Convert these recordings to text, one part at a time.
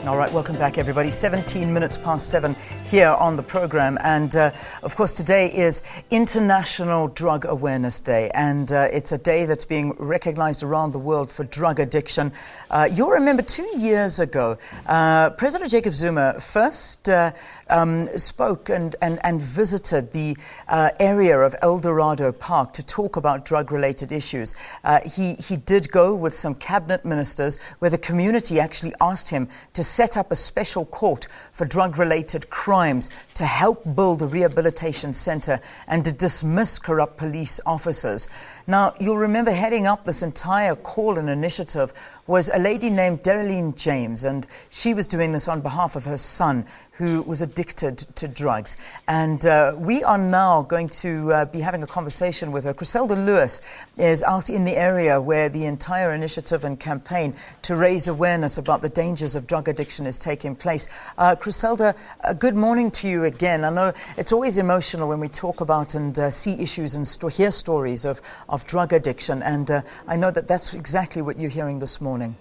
All right, welcome back, everybody. 17 minutes past 7 here on the program. And, of course, today is International Drug Awareness Day. And it's a day that's being recognized around the world for drug addiction. You'll remember 2 years ago, President Jacob Zuma first spoke and visited the area of Eldorado Park to talk about drug-related issues. He did go with some cabinet ministers where the community actually asked him to set up a special court for drug-related crimes to help build a rehabilitation center and to dismiss corrupt police officers. Now, you'll remember heading up this entire call and initiative was a lady named Dereleen James, and she was doing this on behalf of her son, who was addicted to drugs. And we are now going to be having a conversation with her. Griselda Lewis is out in the area where the entire initiative and campaign to raise awareness about the dangers of drug addiction is taking place. Griselda, good morning to you again. I know it's always emotional when we talk about and see issues and hear stories of drug addiction, and I know that that's exactly what you're hearing this morning.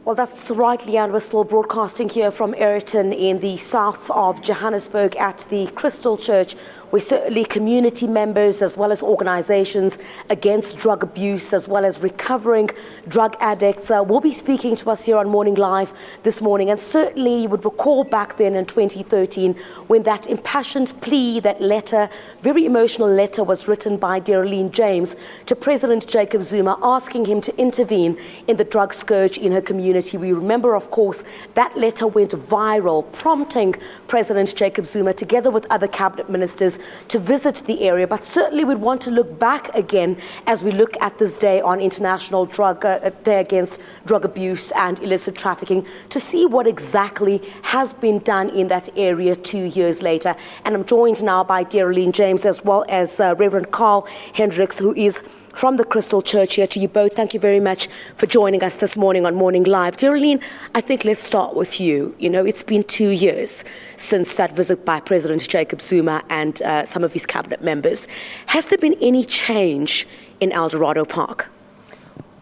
Well, that's right, Leanne. We're still broadcasting here from Ayrton in the south of Johannesburg at the Crystal Church, where certainly community members as well as organizations against drug abuse as well as recovering drug addicts will be speaking to us here on Morning Live this morning. And certainly you would recall back then in 2013 when that impassioned plea, that letter, very emotional letter was written by Dereleen James to President Jacob Zuma asking him to intervene in the drug scourge in her community. We remember, of course, that letter went viral, prompting President Jacob Zuma, together with other cabinet ministers, to visit the area. But certainly we'd want to look back again as we look at this day on International Day Against Drug Abuse and Illicit Trafficking to see what exactly has been done in that area 2 years later. And I'm joined now by Dereleen James as well as Reverend Carl Hendricks, who is from the Crystal Church. Here to you both. Thank you very much for joining us this morning on Morning Live. Dereleen, I think let's start with you. You know, it's been 2 years since that visit by President Jacob Zuma and some of his cabinet members. Has there been any change in Eldorado Park?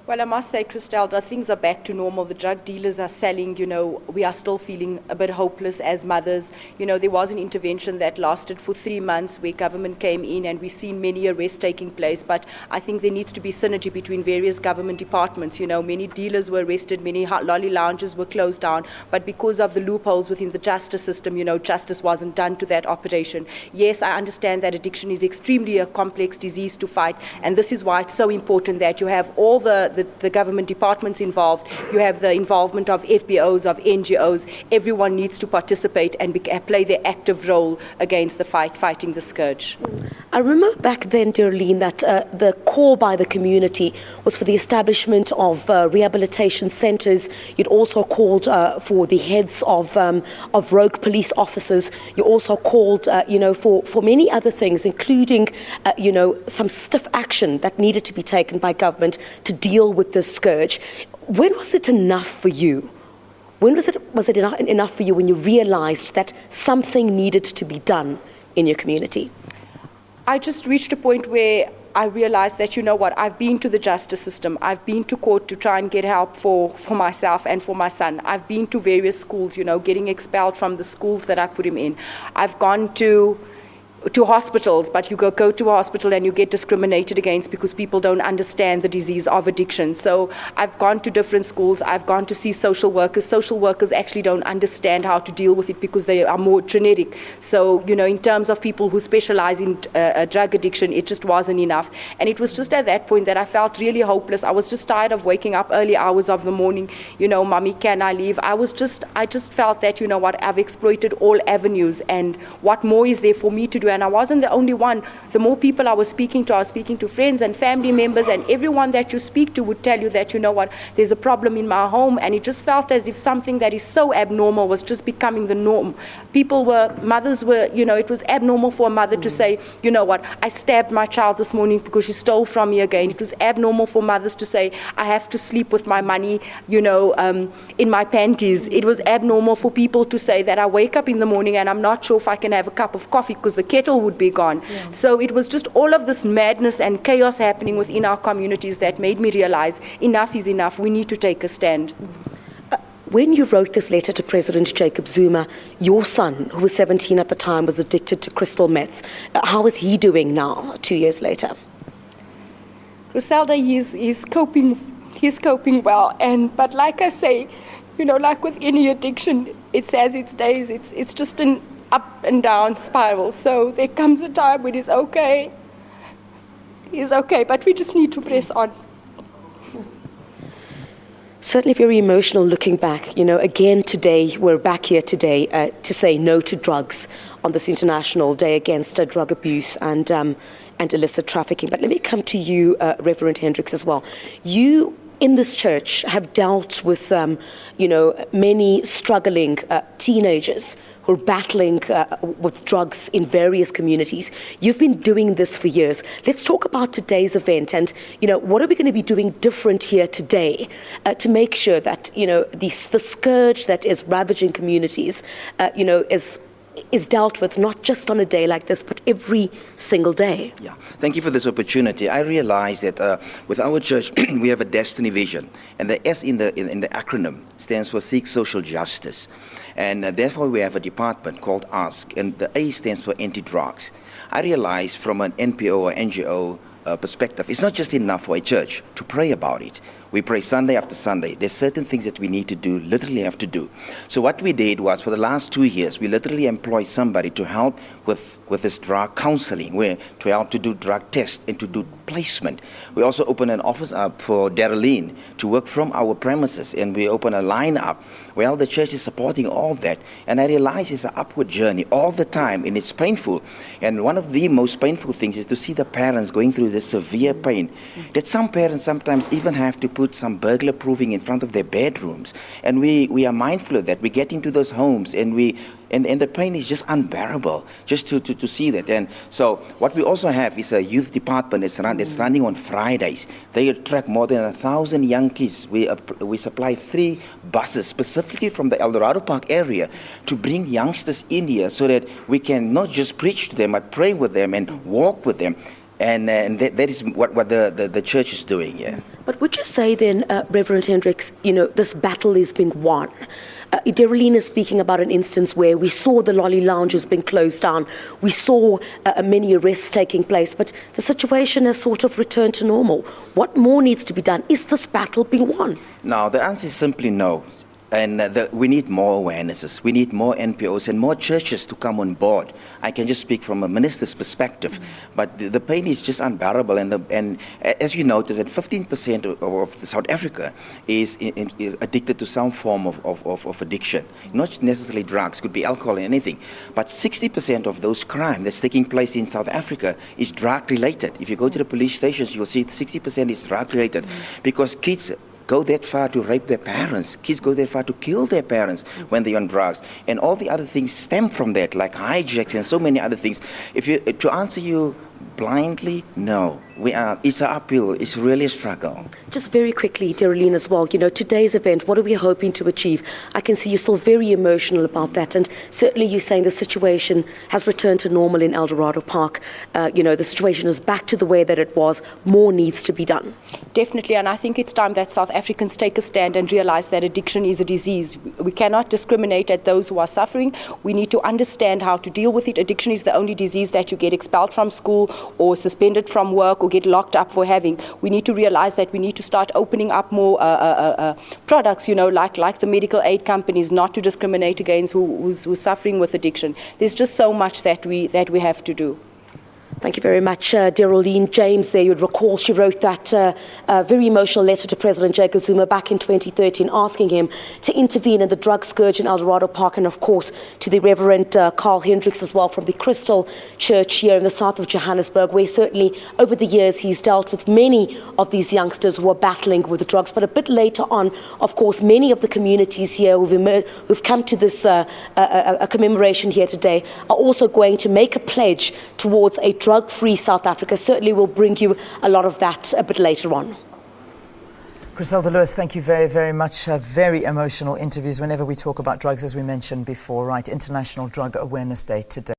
Well, I must say, Christelda, things are back to normal. The drug dealers are selling, we are still feeling a bit hopeless as mothers. There was an intervention that lasted for 3 months where government came in and we've seen many arrests taking place. But I think there needs to be synergy between various government departments. Many dealers were arrested, many lolly lounges were closed down. But because of the loopholes within the justice system, justice wasn't done to that operation. Yes, I understand that addiction is extremely a complex disease to fight. And this is why it's so important that you have all the government departments involved. You have the involvement of FBOs, of NGOs. Everyone needs to participate and play their active role against the fighting the scourge. I remember back then, Dereleen, that the call by the community was for the establishment of rehabilitation centres. You'd also called for the heads of rogue police officers. You also called, for many other things, including, some stiff action that needed to be taken by government to deal with this scourge. When was it enough for you? When was it enough for you when you realized that something needed to be done in your community? I just reached a point where I realized that, I've been to the justice system. I've been to court to try and get help for myself and for my son. I've been to various schools, getting expelled from the schools that I put him in. I've gone to hospitals, but you go to a hospital and you get discriminated against because people don't understand the disease of addiction. So I've gone to different schools. I've gone to see social workers. Social workers actually don't understand how to deal with it because they are more genetic. So, in terms of people who specialize in drug addiction, it just wasn't enough. And it was just at that point that I felt really hopeless. I was just tired of waking up early hours of the morning. Mommy, can I leave? I just felt that, I've exploited all avenues, and what more is there for me to do? And I wasn't the only one. The more people I was speaking to friends and family members, and everyone that you speak to would tell you that, there's a problem in my home. And it just felt as if something that is so abnormal was just becoming the norm. Mothers were, it was abnormal for a mother to say, I stabbed my child this morning because she stole from me again. It was abnormal for mothers to say, I have to sleep with my money, in my panties. It was abnormal for people to say that I wake up in the morning and I'm not sure if I can have a cup of coffee because the kettle kettle would be gone. Yeah. So it was just all of this madness and chaos happening within our communities that made me realize enough is enough. We need to take a stand. When you wrote this letter to President Jacob Zuma, your son, who was 17 at the time, was addicted to crystal meth. How is he doing now, 2 years later? Griselda, he's coping well. But like I say, like with any addiction, it has its days. It's just an up and down spiral. So there comes a time when he's okay. He's okay, but we just need to press on. Certainly very emotional looking back. Again today, we're back here today to say no to drugs on this International Day Against Drug Abuse and illicit trafficking. But let me come to you, Reverend Hendricks, as well. You, in this church, have dealt with, many struggling teenagers who are battling with drugs in various communities. You've been doing this for years. Let's talk about today's event and, what are we going to be doing different here today to make sure that, the scourge that is ravaging communities, is dealt with not just on a day like this, but every single day. Yeah, thank you for this opportunity. I realize that with our church, we have a destiny vision, and the S in the acronym stands for Seek Social Justice, and therefore we have a department called ASK, and the A stands for Anti-Drugs. I realize from an NPO or NGO perspective, it's not just enough for a church to pray about it. We pray Sunday after Sunday. There's certain things that we need to do, literally have to do. So what we did was, for the last 2 years, we literally employed somebody to help with this drug counseling, to help to do drug tests and to do placement. We also opened an office up for Dereleens to work from our premises, and we opened a line up. Well, the church is supporting all that, and I realize it's an upward journey all the time, and it's painful. And one of the most painful things is to see the parents going through this severe pain, that some parents sometimes even have to put some burglar proofing in front of their bedrooms. And we are mindful of that. We get into those homes, and the pain is just unbearable just to see that. And so what we also have is a youth department that's running on Fridays. They attract more than 1,000 young kids. We supply 3 buses specifically from the Eldorado Park area to bring youngsters in here so that we can not just preach to them, but pray with them and walk with them. And that is what the church is doing, yeah. But would you say then, Reverend Hendricks, this battle is being won? Dereleen is speaking about an instance where we saw the lolly lounges being closed down. We saw many arrests taking place, but the situation has sort of returned to normal. What more needs to be done? Is this battle being won? No, the answer is simply no. And we need more awarenesses. We need more NPOs and more churches to come on board. I can just speak from a minister's perspective, but the pain is just unbearable. And as you notice, that 15% of South Africa is addicted to some form of addiction. Not necessarily drugs, could be alcohol and anything. But 60% of those crimes that's taking place in South Africa is drug-related. If you go to the police stations, you'll see 60% is drug-related because kids go that far to rape their parents. Kids go that far to kill their parents when they're on drugs. And all the other things stem from that, like hijacks and so many other things. To answer you blindly, no. It's an uphill. It's really a struggle. Just very quickly, Dereleen, as well, today's event, what are we hoping to achieve? I can see you're still very emotional about that, and certainly you're saying the situation has returned to normal in Eldorado Park. The situation is back to the way that it was. More needs to be done. Definitely, and I think it's time that South Africans take a stand and realize that addiction is a disease. We cannot discriminate at those who are suffering. We need to understand how to deal with it. Addiction is the only disease that you get expelled from school or suspended from work or get locked up for having. We need to realize that we need to start opening up more products, like the medical aid companies, not to discriminate against who's suffering with addiction. There's just so much that we have to do. Thank you very much, Dereleen James. There, you'd recall she wrote that very emotional letter to President Jacob Zuma back in 2013, asking him to intervene in the drug scourge in Eldorado Park, and of course to the Reverend Carl Hendricks as well from the Crystal Church here in the south of Johannesburg, where certainly over the years he's dealt with many of these youngsters who are battling with the drugs. But a bit later on, of course, many of the communities here who've come to this a commemoration here today are also going to make a pledge towards a drug-free South Africa. Certainly will bring you a lot of that a bit later on. Griselda Lewis, thank you very, very much. Very emotional interviews whenever we talk about drugs, as we mentioned before, right? International Drug Awareness Day today.